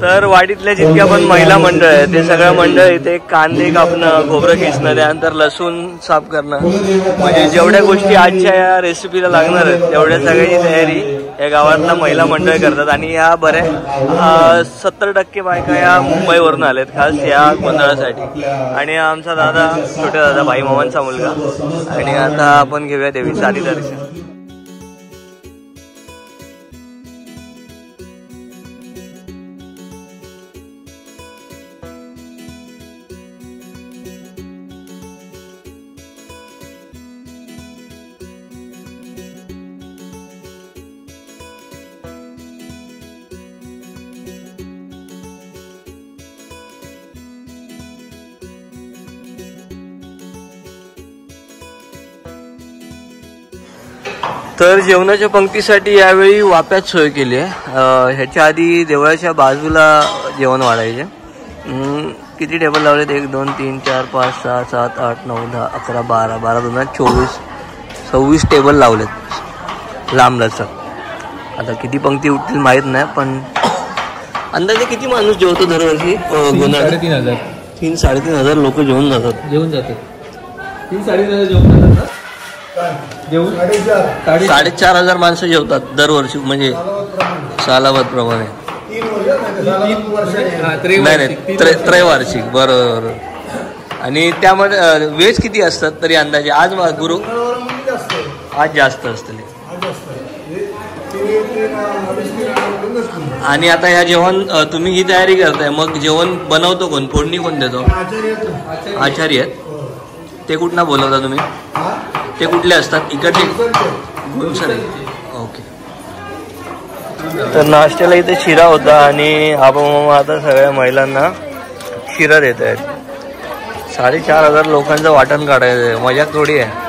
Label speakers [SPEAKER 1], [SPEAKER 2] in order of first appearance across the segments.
[SPEAKER 1] तर वाडीतल्या जितक्या पण महिला मंडळ आहे ते सगळ्या मंडळ इथे कांदे कापणं, खोबरं खिचणं, त्यानंतर लसूण साफ करणं, म्हणजे जेवढ्या गोष्टी आजच्या या रेसिपीला लागणार आहेत तेवढ्या सगळ्याची तयारी या गावातल्या महिला मंडळ करतात. आणि या बऱ्या 70% बायका या मुंबईवरून आल्यात खास या गोंधळासाठी. आणि आमचा दादा, छोटे दादा, भाई मामांचा मुलगा. आणि आता आपण घेऊया देवीचं आधी दर्शन. तर जेवणाच्या पंक्तीसाठी यावेळी वाप्यात सोय केली आहे. ह्याच्या आधी देवळाच्या बाजूला जेवण वाढायचे. किती टेबल लावलेत? 1 2 3 4 5 6 7 8 9 10 11 12 12 2 24 26 टेबल लावलेत लांब लचक. आता किती पंक्ती उठतील माहीत नाही, पण अंदाजे किती माणूस जेवतो दरवर्षी? 3-3,500 लोक जेवून जातात.
[SPEAKER 2] 3-3,500 जेवण जातात.
[SPEAKER 1] 4,500 माणसं जेवतात दरवर्षी, म्हणजे सालावत प्रमाणे. नाही त्रैवार्षिक. बरोबर. आणि त्यामध्ये व्हेज किती असतात तरी अंदाजे? आज गुरु आज जास्त असतील. आणि आता ह्या जेवण तुम्ही ही तयारी करताय, मग जेवण बनवतो कोण? फोडणी कोण देतो? आचार्य आहेत. ते कुठनं बोलवता तुम्ही? ते कुठले असतात? इकडचे गुणसर. ओके. तर नाश्त्याला इथे शिरा होता आणि आपण आता सगळ्या महिलांना शिरा देत आहेत. 4,500 लोकांचं वाटण काढायचं आहे. मजा थोडी आहे.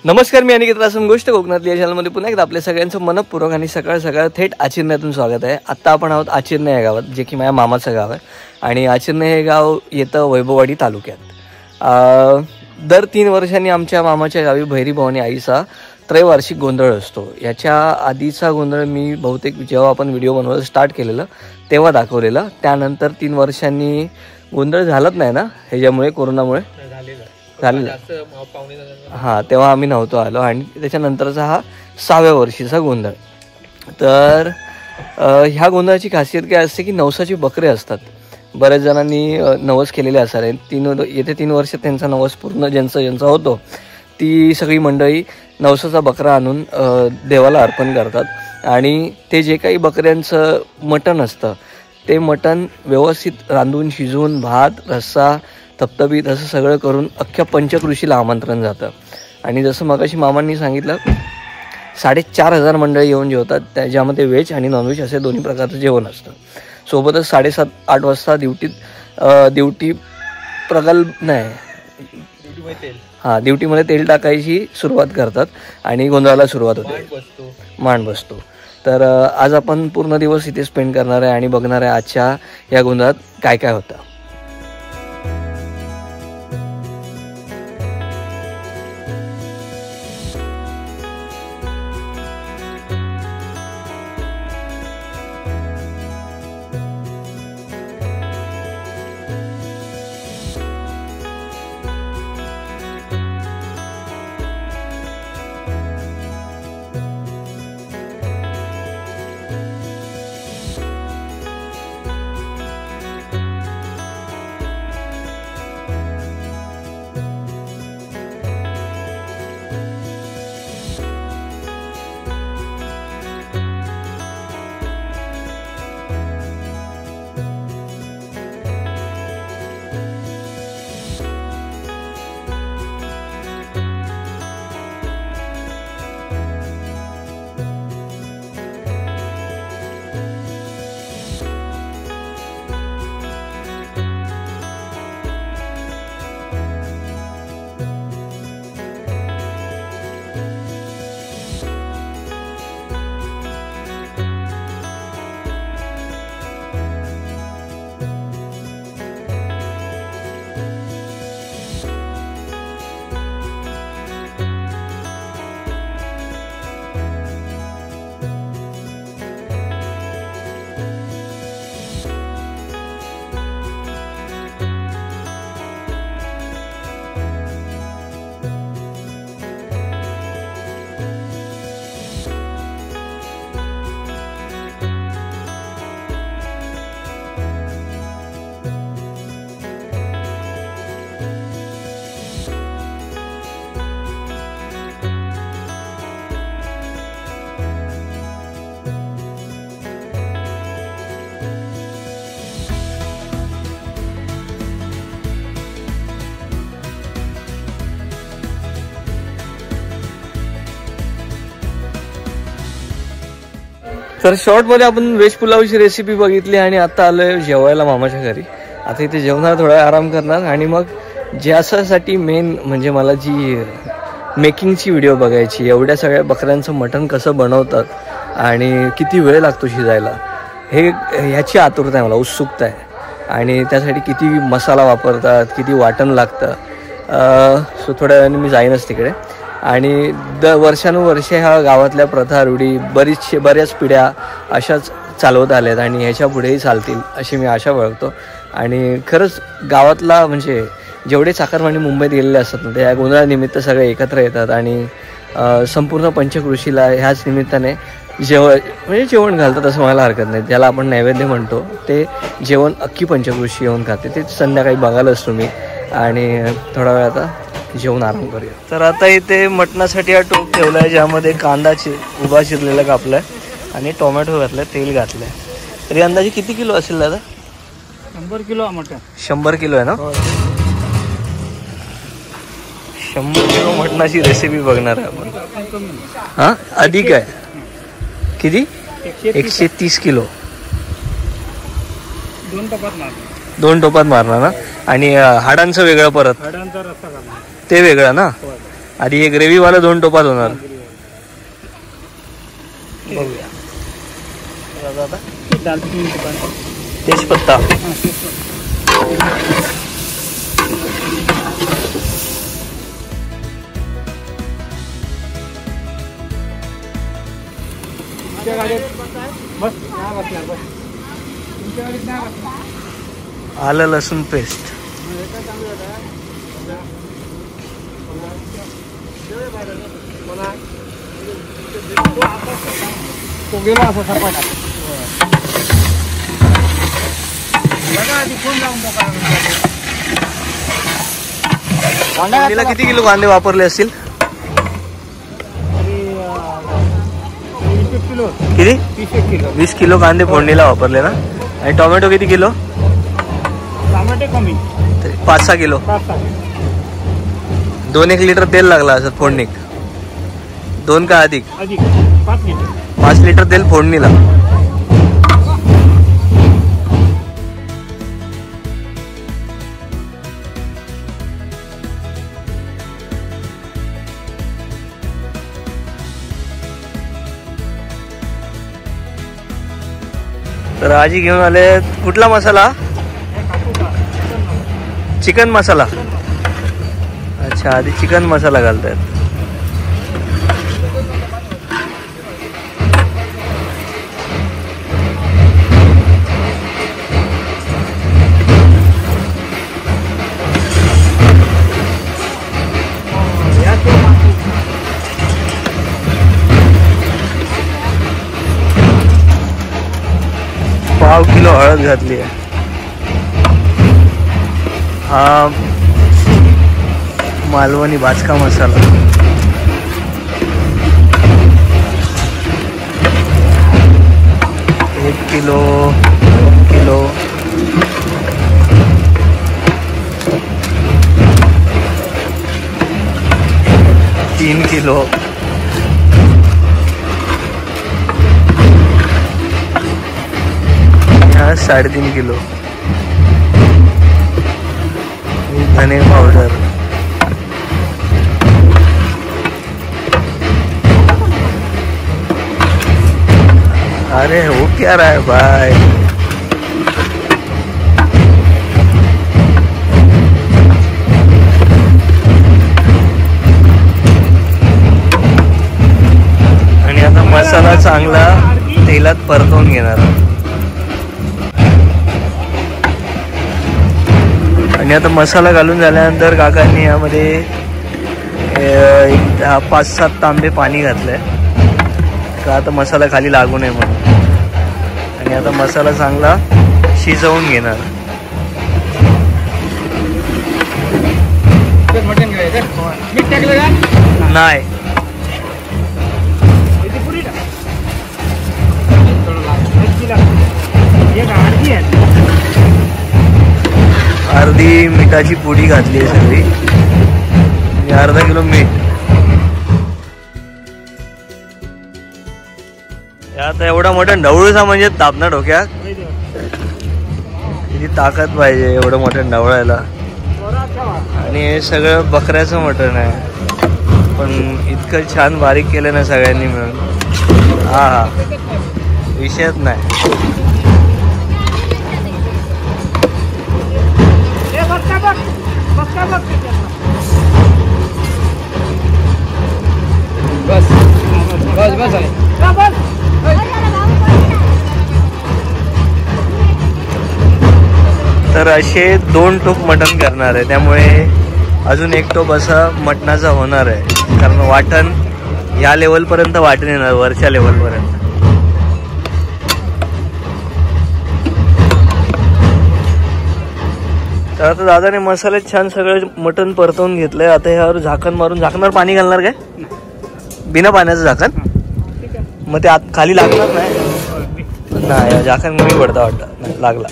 [SPEAKER 1] नमस्कार, मी अनिकेत रासम. गोष्ट कोकणातली या चॅनलमध्ये पुन्हा एकदा आपल्या सगळ्यांचं मनपूर्वक आणि सकाळ थेट आचिर्ण्यातून स्वागत आहे. आत्ता आपण आहोत आचिर्णे या गावात, जे की माझ्या मामाचं गाव आहे. आणि आचिर्णे हे गाव येतं वैभववाडी तालुक्यात. दर 3 वर्षांनी आमच्या मामाच्या गावी भैरी भवानी आईचा त्रैवार्षिक गोंधळ असतो. याच्या आधीचा गोंधळ मी बहुतेक जेव्हा आपण व्हिडिओ बनवायला स्टार्ट केलेलं तेव्हा दाखवलेलं. त्यानंतर 3 वर्षांनी गोंधळ झालाच नाही ना, ह्याच्यामुळे, कोरोनामुळे झालेलं. हां, तेव्हा आम्ही नव्हतो आलो. आणि त्याच्यानंतरचा हा 6व्या वर्षीचा गोंधळ. तर ह्या गोंधळाची खासियत काय असते की नवसाची बकरे असतात. बऱ्याच जणांनी नवस केलेले असणार आहे. येथे 3 वर्ष त्यांचा नवस पूर्ण ज्यांचा होतो ती सगळी मंडळी नवसाचा बकरा आणून देवाला अर्पण करतात. आणि ते जे काही बकऱ्यांचं मटण असतं ते मटण व्यवस्थित रांधून शिजवून भात, रस्सा, तपतपीत असं सगळं करून अख्ख्या पंचकृषीला आमंत्रण जातं. आणि जसं मगाशी मामांनी सांगितलं, 4,500 मंडळी येऊन जेवतात. त्याच्यामध्ये व्हेज आणि नॉनव्हेज असे दोन्ही प्रकारचं जेवण असतं. सोबतच 7:30-8 वाजता ड्युटी प्रगल्भ नाही, ड्युटीमध्ये तेल टाकायची सुरुवात करतात आणि गोंधळाला सुरुवात होते. मांड बसतो. तर आज आपण पूर्ण दिवस इथे स्पेंड करणार आहे आणि बघणार आहे आजच्या या गोंधळात काय काय होतं. तर शॉर्टमध्ये आपण व्हेज पुलावची रेसिपी बघितली आणि आता आलोय जेवायला मामाच्या घरी. आता इथे जेवणार, थोडा आराम करणार आणि मग ज्यासाठी मेन म्हणजे मला जी मेकिंगची व्हिडिओ बघायची, एवढ्या सगळ्या बकऱ्यांचं मटण कसं बनवतात आणि किती वेळ लागतो शिजायला, ह्याची आतुरता आहे मला, उत्सुकता आहे. आणि त्यासाठी किती मसाला वापरतात, किती वाटण लागतं. सो थोड्या वेळाने मी जाईनच तिकडे. आणि वर्षानुवर्षे ह्या गावातल्या प्रथा रूढी बऱ्याच पिढ्या अशाच चालवत आल्यात आणि ह्याच्या पुढेही चालतील अशी मी आशा बाळगतो. आणि खरंच गावातला म्हणजे जेवढे चाकरमानी मुंबईत गेलेले असतात ना, ते या गोंधळानिमित्त सगळे एकत्र येतात आणि संपूर्ण पंचकृषीला ह्याच निमित्ताने जेवण घालतात असं मला हरकत नाही. ज्याला आपण नैवेद्य म्हणतो ते जेवण अख्खी पंचकृषी येऊन खाते. ते संध्याकाळी बघायलाच तुम्ही. आणि थोडा वेळ आता जेवण आराम करूया. तर आता इथे मटणासाठी हा टोप ठेवला आहे, ज्यामध्ये कांदा उभा चिरलेला कापला आहे आणि टोमॅटो घातला आहे, तेल घातलं आहे. तरी अंदाजे किती किलो असेल दादा?
[SPEAKER 2] 100 किलो मटण.
[SPEAKER 1] 100 किलो आहे ना? 100 किलो मटणाची रेसिपी बघणार आहे आपण. हां, अधिक आहे. किती? 130 किलो. 2 टोपात मारणार ना? आणि हाडांचं वेगळं, परत
[SPEAKER 2] हाडांचा रस्सा करणार
[SPEAKER 1] ते वेगळं ना? आधी हे ग्रेव्हीवाला 2 टोपात होणार. बघूया. तेजपत्ता, आलं लसूण पेस्ट, कांद्याला किती किलो कांदे वापरले असतील? किती? 20 किलो कांदे फोडणीला वापरले ना? आणि टोमॅटो किती किलो?
[SPEAKER 2] टोमॅटो कमी,
[SPEAKER 1] 5-6 किलो. 2-1 लिटर तेल लागला असं फोडणीक? 2 का अधिक? 5 लिटर तेल फोडणीला. तर आजी घेऊन आले कुठला मसाला? चिकन मसाला. अच्छा, आधी चिकन मसाला घालतायत. पाव किलो हळद घातली आहे. हा मालवणी भाजका मसाला. एक किलो, 2 किलो, 3 किलो, 3.5 किलो. धने पाउडर, अरे हो क्या रहा है भाई? आणि आता मसाला चांगला तेलात परतवून घेणार. आणि आता मसाला घालून झाल्यानंतर काकांनी यामध्ये 5-7 तांबे पाणी घातलंय का आता मसाला खाली लागू नये म्हणून. आणि आता मसाला चांगला शिजवून घेणार. नाही, अर्धी मिठाची पुडी घातली आहे सगळी आणि अर्धा किलो मीठ. आता एवढा मोठा ढवळूसा म्हणजे तापना डोक्यात. किती ताकद पाहिजे एवढं मोठं ढवळायला. आणि हे सगळं बकऱ्याचं मटण आहे, पण इतकं छान बारीक केलं ना सगळ्यांनी मिळून. हा हा, विषयच नाही.
[SPEAKER 2] बस बस बस आहे.
[SPEAKER 1] तर असे 2 टोप मटण करणार आहे, त्यामुळे अजून 1 टोप असं मटणाचा होणार आहे. कारण वाटण या लेवलपर्यंत वाटण येणार, वरच्या लेवलपर्यंत. तर आता दादाने मसाले छान सगळं मटण परतवून घेतलंय. आता ह्यावर झाकण मारून, झाकणावर पाणी घालणार काय? बिना पाण्याचं झाकण. मग ते आत खाली लागणार नाही. झाकण कमी पडतं वाटतं. नाही लागला.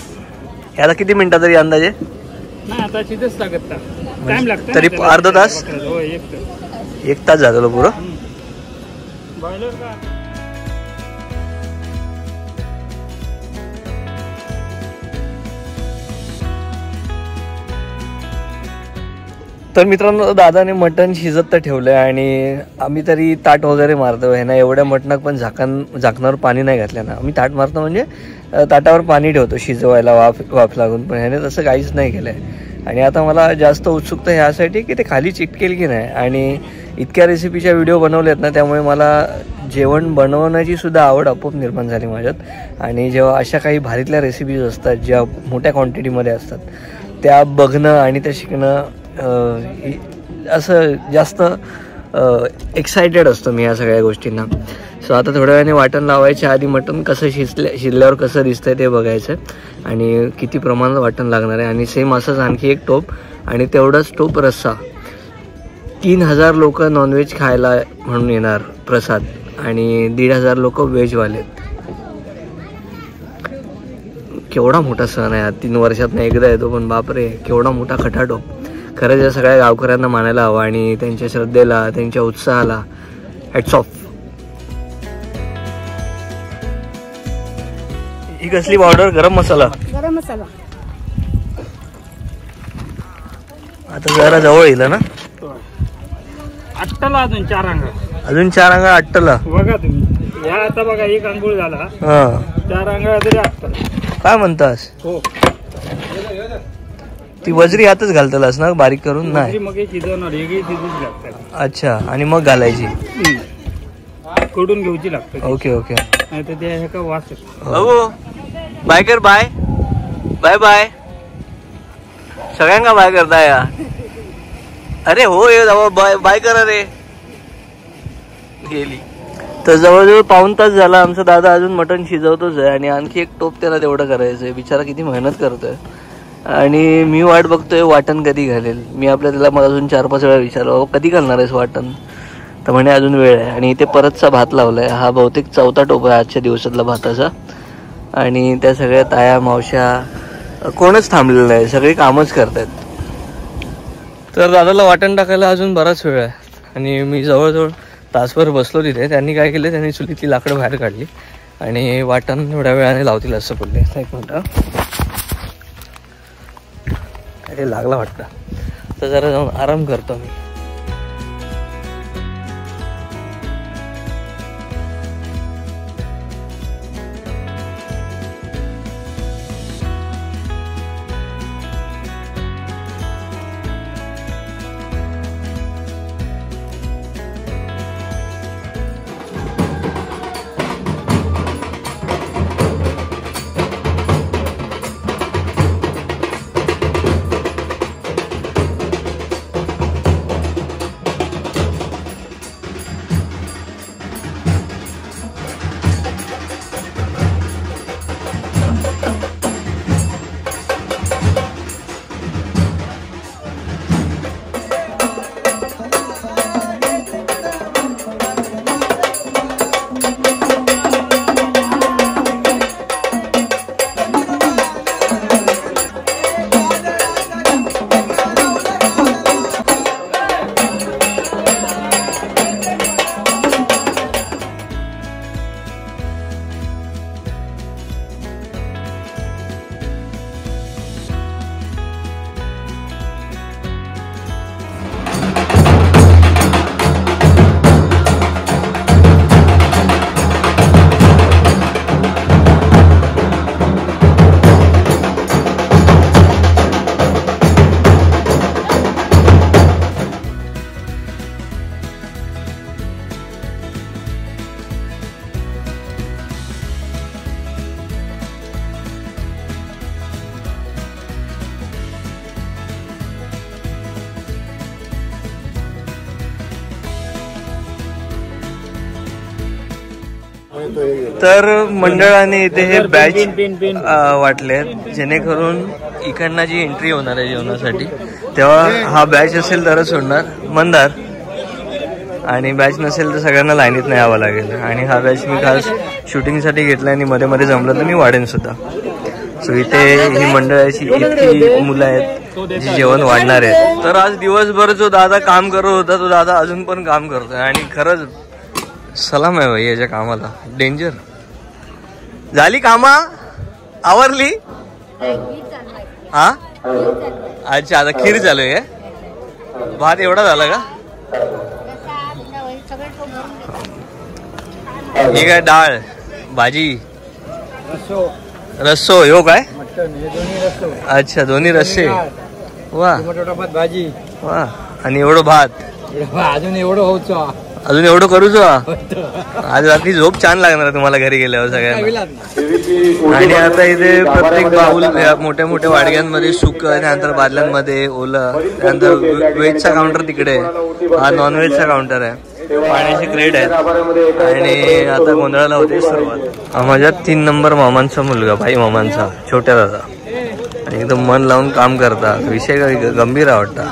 [SPEAKER 1] याला किती मिनिटं तरी अंदाजे?
[SPEAKER 2] नाही आता शिजच लागत टाइम लागतो
[SPEAKER 1] तरी अर्धा तास, 1 तास झालं पुरं.
[SPEAKER 2] बॉयलर का
[SPEAKER 1] तर मित्रांनो, दादाने मटण शिजत तर ठेवलंय आणि आम्ही तरी ताट वगैरे मारतो. आहे ना, एवढ्या मटणात पण झाकणावर पाणी नाही घातलं ना. आम्ही ताट मारतो म्हणजे ताटावर पाणी ठेवतो शिजवायला, वाफ लागून. पण ह्याने तसं काहीच नाही केलंय. आणि आता मला जास्त उत्सुकता ह्यासाठी की ते खाली चिटकेल की नाही. आणि इतक्या रेसिपीच्या व्हिडिओ बनवलेत ना, त्यामुळे मला जेवण बनवण्याची सुद्धा आवड आपोआप निर्माण झाली माझ्यात. आणि जेव्हा अशा काही भारीतल्या रेसिपीज असतात ज्या मोठ्या क्वांटिटीमध्ये असतात, त्या बघणं आणि त्या शिकणं असं जास्त एक्सायटेड असतो मी या सगळ्या गोष्टींना. सो आता थोड्या वेळाने वाटण लावायच्या आधी मटण कसं शिजल्यावर कसं दिसतंय ते बघायचं आणि किती प्रमाणात वाटण लागणार आहे. आणि सेम असंच आणखी 1 टोप आणि तेवढाच टोप रस्सा. 3000 लोक नॉनव्हेज खायला म्हणून येणार प्रसाद आणि 1500 लोक व्हेजवालेत. केवढा मोठा सण आहे. 3 वर्षातनं एकदा येतो, पण बापरे केवढा मोठा खटाटो. खरंच या सगळ्या गावकऱ्यांना मानायला हवं आणि त्यांच्या श्रद्धेला, त्यांच्या उत्साहाला हॅट्स ऑफ. ही कसली पावडर? गरम मसाला.
[SPEAKER 3] गरम मसाला.
[SPEAKER 1] आता जरा जवळ येईल ना.
[SPEAKER 2] आट्टाला अजून 4 अंगा.
[SPEAKER 1] अजून 4 अंगा आट्टला.
[SPEAKER 2] बघा तुम्ही, या आता बघा 1 अंघोळ झाला.
[SPEAKER 1] हा,
[SPEAKER 2] 4 अंगा तरी आट्टाला.
[SPEAKER 1] काय म्हणतास?
[SPEAKER 2] हो,
[SPEAKER 1] ती वजरी आतच घालतलास ना बारीक करून? नाही,
[SPEAKER 2] मग हे शिजवणार, वेगळी शिजूच लागतात.
[SPEAKER 1] अच्छा, आणि मग घालायची,
[SPEAKER 2] कडून घ्यायची लागते.
[SPEAKER 1] Okay okay.
[SPEAKER 2] नाही तर ते का वास येतो.
[SPEAKER 1] हो, बाय कर. Bye bye bye. सगळ्यांना बाय करताय या. अरे हो, ये बाय बाय करा रे. गेली. तर जवळजवळ 1.5 तास झाला आमचा दादा अजून मटण शिजवतोच आहे आणि आणखी 1 टोप त्याला तेवढं करायचं आहे. बिचारा किती मेहनत करतोय आणि मी वाट बघतोय वाटण कधी घालेल. मी त्याला मला अजून 4-5 वेळा विचारलं, कधी घालणार आहेस वाटण? तर म्हणे अजून वेळ आहे. आणि इथे परतचा भात लावलाय. हा बहुतेक 4था टोप आहे आजच्या दिवसातला भाताचा. आणि त्या सगळ्या ताया मावश्या कोणच थांबलेलं नाही, सगळे कामच करतायत. तर दादाला वाटण टाकायला अजून बराच वेळ आहे आणि मी जवळजवळ तासभर बसलो तिथे. त्यांनी काय केलं, त्यांनी चुलीतली लाकडं बाहेर काढली आणि वाटण थोड्या वेळाने लावतील असं बोलले. 1 मिनिट, काय लागला वाटतं. तर जरा जाऊन आराम करतो मी. तर मंडळाने इथे हे बॅच वाटले जेणेकरून इकडनं जी एंट्री होणार आहे जेवणासाठी तेव्हा हा बॅच असेल तरच सोडणार मंदार आणि बॅच नसेल तर सगळ्यांना लाईनीत नाही यावं लागेल. आणि हा बॅच मी खास शूटिंगसाठी घेतला आणि मध्ये मध्ये जमलं तर मी वाढेन सुद्धा. सो इथे ही मंडळाची इतकी मुलं आहेत जी जेवण वाढणार आहेत. तर आज दिवसभर जो दादा काम करत होता तो दादा अजून पण काम करतोय आणि खरंच सलाम आहे भाई याच्या कामाला. डेंजर. झाली कामा आवरली हा. अच्छा आता खीर चालू आहे. भात एवढा झाला का. हे काय डाळ भाजी रस्सो ह्यो काय. अच्छा दोन्ही रस्से. वा
[SPEAKER 2] भाजी
[SPEAKER 1] वा. आणि एवढं भात
[SPEAKER 2] अजून एवढं होतो.
[SPEAKER 1] अजून एवढं करूच. आज रात्री झोप छान लागणार तुम्हाला घरी गेल्यावर सगळ्यांना. आणि आता इथे प्रत्येक बाऊल मोठ्या मोठ्या वाडग्यांमध्ये सुक त्यानंतर बादल्यांमध्ये ओलं त्यानंतर व्हेजचा काउंटर तिकडे हा नॉनव्हेजचा काउंटर आहे. पाण्याचे क्रेट आहेत आणि आता गोंधळाला होते सुरुवात. माझ्या 3 नंबर मामांचा मुलगा भाई मामांचा छोट्या दादा आणि एकदम मन लावून काम करता. विषय गंभीर आवडता.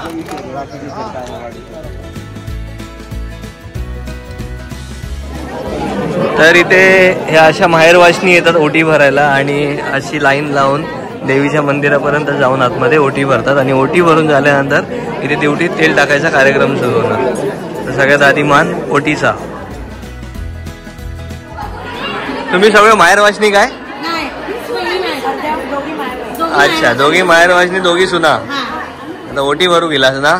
[SPEAKER 1] तर इथे ह्या अशा माहेरवाशनी येतात ओटी भरायला आणि अशी लाईन लावून देवीच्या मंदिरापर्यंत जाऊन आतमध्ये ओटी भरतात आणि ओटी भरून झाल्यानंतर इथे देवटीत तेल टाकायचा कार्यक्रम सुरू होणार. तर सगळ्यात आधी मान ओटीचा. तुम्ही सगळं माहेरवाशनी काय. अच्छा दोघी माहेरवाशनी दोघी सुना. आता ओटी भरू गेलास ना.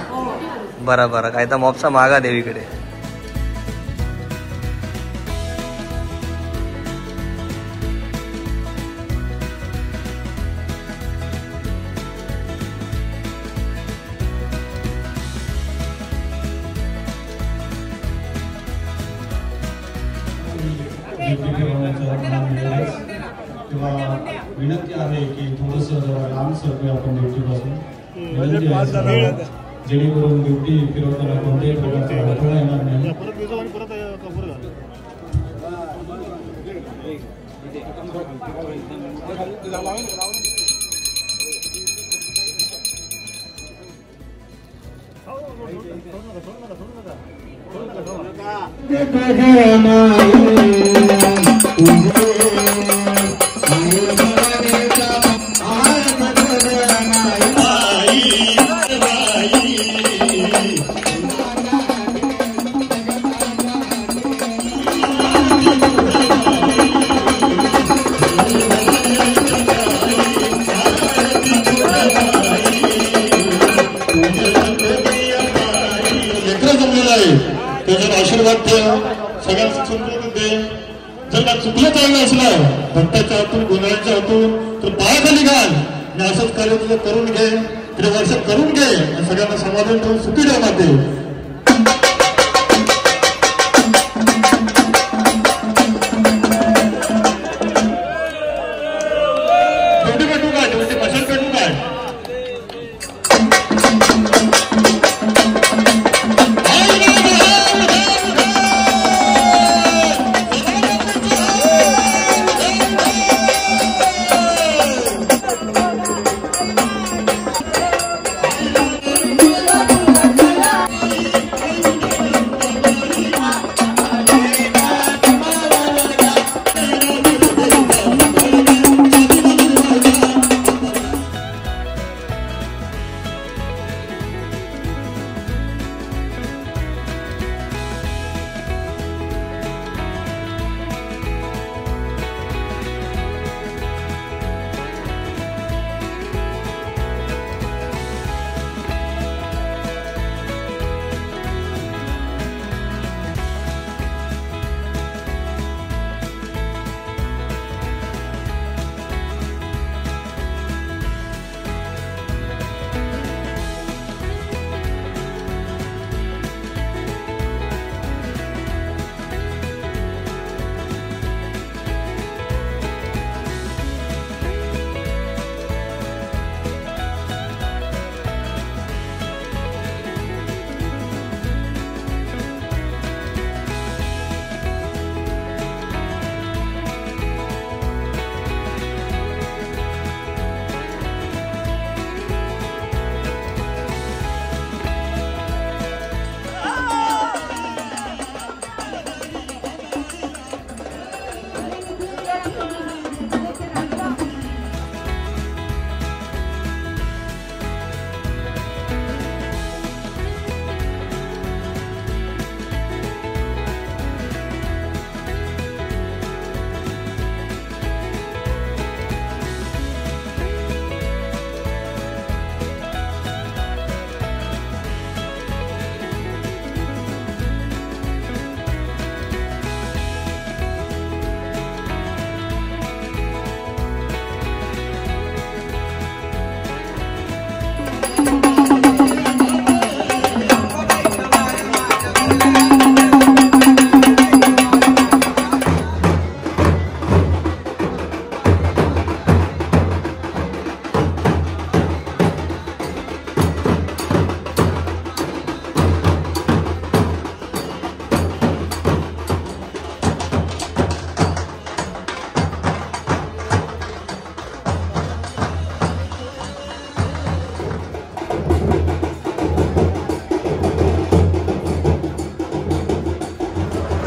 [SPEAKER 1] बरा बरा काय तर मॉपचा मागा देवीकडे.
[SPEAKER 3] विनंती आहे की थोडंसं जरा लांब सरकूया आपण ड्युटीपासून. विनंती आहे जेणेकरून ड्युटी फिरवताना कोणत्याही प्रकारचा अडथळा येणार नाही. त्याच्यात आशीर्वाद ठेव. सगळ्यांना समजून दे. जर का चुकलं चाललं असलं भक्ताच्या हातून गोंधळाच्या हातून तर पायाखाली घाल आणि असंच कार्य तुझं करून घे. वर्ष करून घे आणि सगळ्यांना समाधान ठेवून सुखी ठेव माते.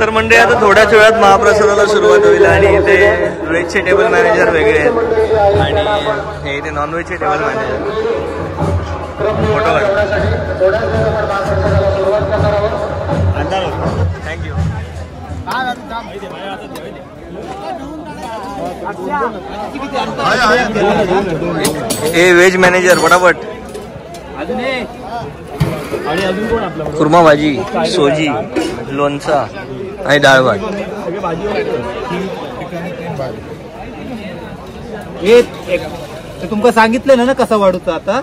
[SPEAKER 1] तर मंडळी आता थोड्याच वेळात महाप्रसादाला सुरुवात होईल आणि इथे व्हेजचे टेबल मॅनेजर वेगळे आहेत आणि हे इथे नॉनव्हेजचे टेबल मॅनेजर फोटो थँक्यू. हे व्हेज मॅनेजर फटाफट. कुर्मा भाजी, सोजी, लोणचा आणि डाळ भात.
[SPEAKER 2] तुमका सांगितलं ना कसं वाढूचं आता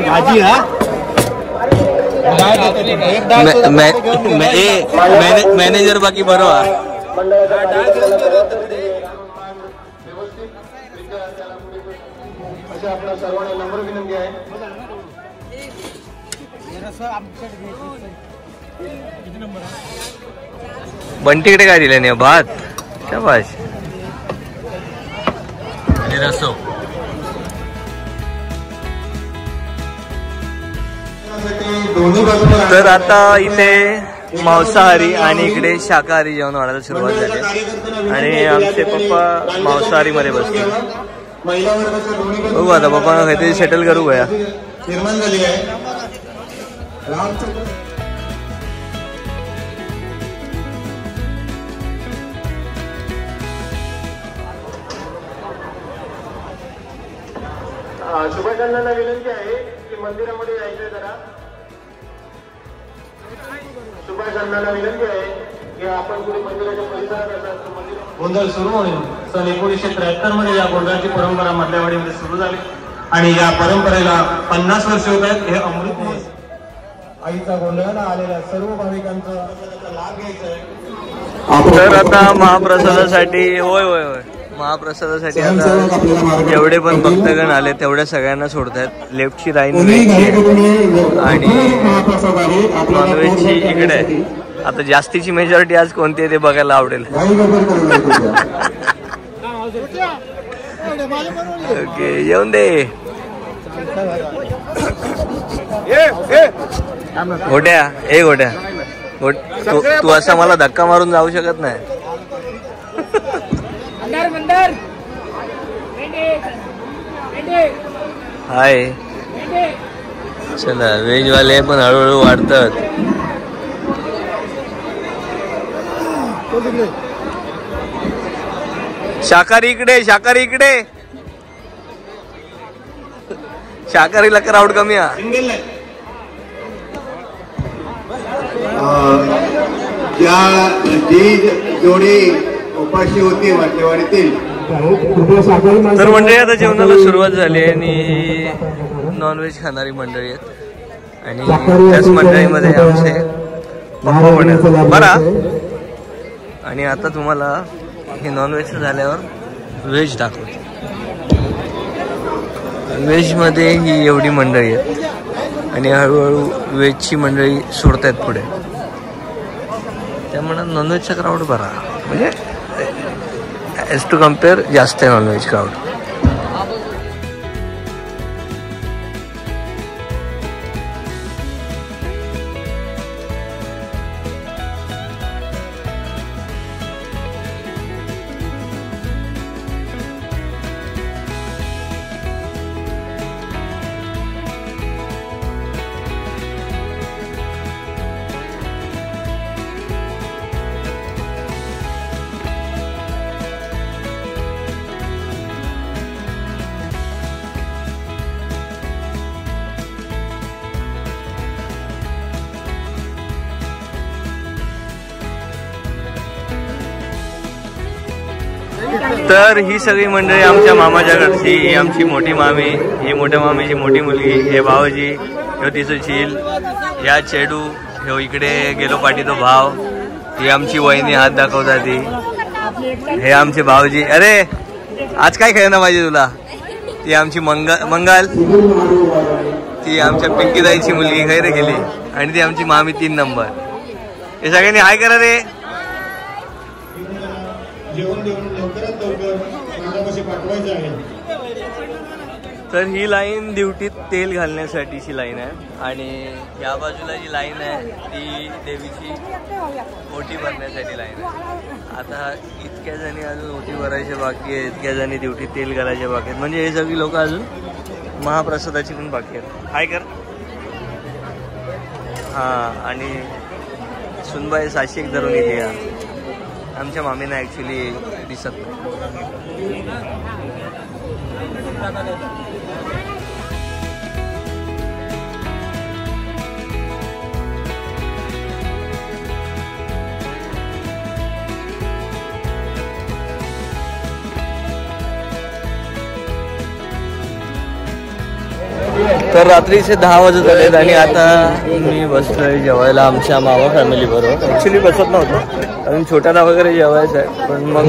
[SPEAKER 2] भाजी. हा
[SPEAKER 1] मॅनेजर बाकी बरोबर.
[SPEAKER 3] आपल्या सर्वांना नम्र विनंती आहे.
[SPEAKER 1] बंटीकडे काय दिलं नाही भात शाबाश आणि रसो. तर आता इथे मांसाहारी आणि इकडे शाकाहारी जेवण वाढायला सुरुवात झाली आणि आमचे पप्पा मांसाहारी मध्ये बसले. बघू आता पप्पा काहीतरी सेटल करू गया.
[SPEAKER 3] निर्माण झाली आहे. शुभकामनांना विनंती आहे की मंदिरामध्ये यायचंय जरा. शुभकामनांना विनंती आहे की आपण कुठे मंदिराच्या परिसरात गोंधळ सुरू होईल. सन 1973 मध्ये या गोंधळाची परंपरा मधल्यावाडीमध्ये सुरू झाली आणि या परंपरेला 50 वर्ष होत आहेत. हे अमृत आईचा गोंधळाला आलेल्या सर्व भाविकांचा लाभ घ्यायचा आहे.
[SPEAKER 1] तर आता महाप्रसादासाठी होय होय होय महाप्रसादासाठी आता जेवढे पण भक्तगण आले तेवढ्या सगळ्यांना सोडतात. लेफ्टची लाईन आणि नॉनव्हेजची इकडे आहे. आता जास्तीची मेजॉरिटी आज कोणती आहे ते बघायला आवडेल. ओके येऊन दे गोट्या. ए गोट्या तू असं मला धक्का मारून जाऊ शकत नाही. हाय चला व्हेजवाले पण हळूहळू वाढतात. शाकाहारी इकडे शाकाहारी इकडे. शाकाहारीला क्राऊड कमी आहे.
[SPEAKER 4] ज्या जी जोडी उपाशी होती वाटेवाडीतील
[SPEAKER 1] तर मंडळी आता जेवणाला सुरुवात झाली आणि नॉनव्हेज खाणारी मंडळी आहेत आणि त्याच मंडळीमध्ये आमचे पप्पा पण आहेत बरा. आणि आता तुम्हाला हे नॉनव्हेज झाल्यावर व्हेज दाखवतो. व्हेजमध्ये ही एवढी मंडळी आहेत आणि हळूहळू व्हेजची मंडळी सोडतायत पुढे. त्यामुळे नॉनव्हेजचा क्राऊड बरा म्हणजे एज टू कम्पेअर जास्त आहे नॉनव्हेज क्राऊड. तर ही सगळी मंडळी आमच्या मामाच्या घरची. ही आमची मोठी मामी, ही मोठ्या मामीची मोठी मुलगी, हे भावजी, ह्यो तिचं चील, या चेडू, ह्यो इकडे गेलो पाठी तो भाव, ही आमची वहिनी हात दाखवता ती, हे आमचे भावजी. अरे आज काय खेळणं पाहिजे तुला? ती आमची मंगल, ती आमच्या पिंकीताईची मुलगी खैर गेली आणि ती आमची मामी 3 नंबर. हे सगळ्यांनी हाय करा रे.
[SPEAKER 3] जेवण देऊन लवकरात लवकर माझ्यापाशी पाठवायचं आहे.
[SPEAKER 1] तर ही लाईन ड्युटीत तेल घालण्यासाठीची लाईन आहे आणि या बाजूला जी लाईन आहे ती देवीची ओटी भरण्यासाठी लाईन आहे. आता इतक्या जणी अजून ओटी भरायच्या बाकी आहेत, इतक्या जणी ड्युटीत तेल घालायच्या बाकी आहेत. म्हणजे हे सगळी लोक अजून महाप्रसादाची पण बाकी आहेत. हाय कर. हां, आणि सुनबाई साशी एक धरून इथे या. आमच्या मामींना ॲक्च्युली दिसत नाही. तर रात्रीचे 10 वाजत आलेत आणि आता मी बसलोय जेवायला आमच्या मामा फॅमिली बरोबर. ॲक्च्युली बसत नव्हतं कारण छोट्याला वगैरे जेवायचं आहे, पण मग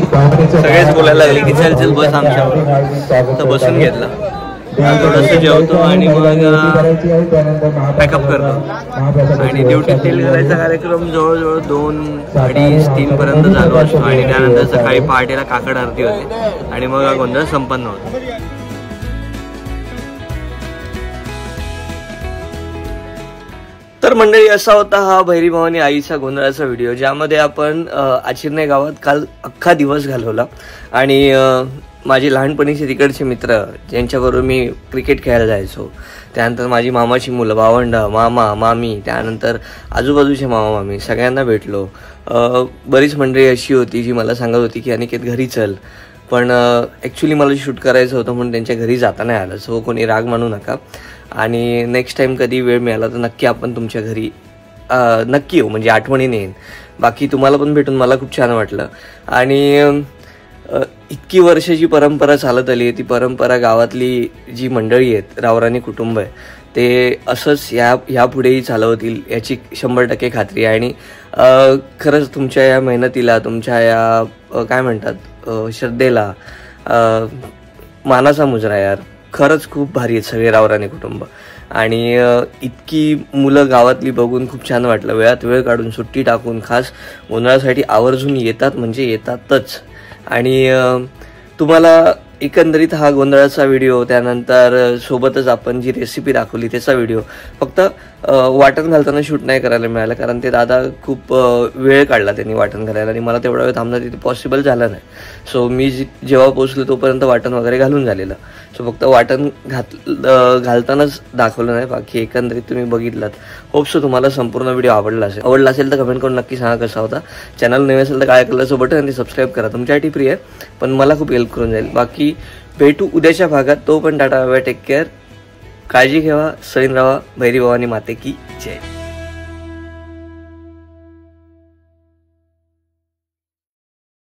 [SPEAKER 1] सगळेच बोलायला लागले की चल चल बस आमच्याबरोबर. तर बसून घेतला. थोडंसं जेवतो आणि मग पॅकअप करतो आणि ड्युटीत तेल घालायचा कार्यक्रम जवळजवळ 2, 2:30, 3 पर्यंत चालू असतो आणि त्यानंतर सकाळी पहाटेला काकड आरती होते आणि मग हा गोंधळ संपन्न होतो. तर मंडळी, असा होता हा भैरी भवानी आईचा गोंधळाचा व्हिडिओ, ज्यामध्ये आपण आचिर्णे गावात काल अख्खा दिवस घालवला आणि माझे लहानपणीचे तिकडचे मित्र ज्यांच्याबरोबर मी क्रिकेट खेळायला जायचो, त्यानंतर माझी मामाची मुलं, भावंड, मामा मामी, त्यानंतर आजूबाजूचे मामा मामी, सगळ्यांना भेटलो. बरीच मंडळी अशी होती जी मला सांगत होती की अनिकेत घरी चल, पण ॲक्च्युली मला शूट करायचं होतं म्हणून त्यांच्या घरी जाता नाही आलं. सो कोणी राग मानू नका आणि नेक्स्ट टाईम कधी वेळ मिळाला तर नक्की आपण तुमच्या घरी नक्की येऊ, म्हणजे आठवणीने येईन. बाकी तुम्हाला पण भेटून मला खूप छान वाटलं आणि इतकी वर्षाची परंपरा चालत आली आहे. ती परंपरा गावातली जी मंडळी आहेत, रावराणी कुटुंब आहे, ते असंच ह्यापुढेही चालवतील याची 100% खात्री आहे. आणि खरंच तुमच्या या मेहनतीला, तुमच्या या काय म्हणतात श्रद्धेला मानाचा मुजरा यार. खरंच खूप भारी आहेत सगळे रावराणी कुटुंब आणि इतकी मुलं गावातली बघून खूप छान वाटलं. वेळात वेळ काढून सुट्टी टाकून खास गोंधळासाठी आवर्जून येतात म्हणजे येतातच. आणि तुम्हाला एकंदरीत हा गोंधळाचा व्हिडिओ, त्यानंतर सोबतच आपण जी रेसिपी दाखवली त्याचा व्हिडिओ फक्त वाटण घालताना शूट नाही करायला मिळालं, कारण ते दादा खूप वेळ काढला त्यांनी वाटण घालायला आणि मला तेवढा वेळ थांबणं तिथे पॉसिबल झालं नाही. सो मी जेव्हा पोचलो तोपर्यंत वाटण वगैरे घालून झालेलं. सो फक्त वाटण घालतानाच दाखवलं नाही. बाकी एकंदरीत तुम्ही बघितलात. होप्सो तुम्हाला संपूर्ण व्हिडिओ आवडला असेल तर कमेंट करून नक्की सांगा कसा होता. चॅनल नवीन असेल तर काळ्या कलरचं बटन आणि ते सबस्क्राईब करा. तुमच्यासाठी फ्री आहे पण मला खूप हेल्प करून जाईल. बाकी भेटू उद्याच्या भागात. तो पण टाटा, बाय, टेक केअर, काळजी घ्यावा, सैन राहा. भैरी भवानी माते की जय.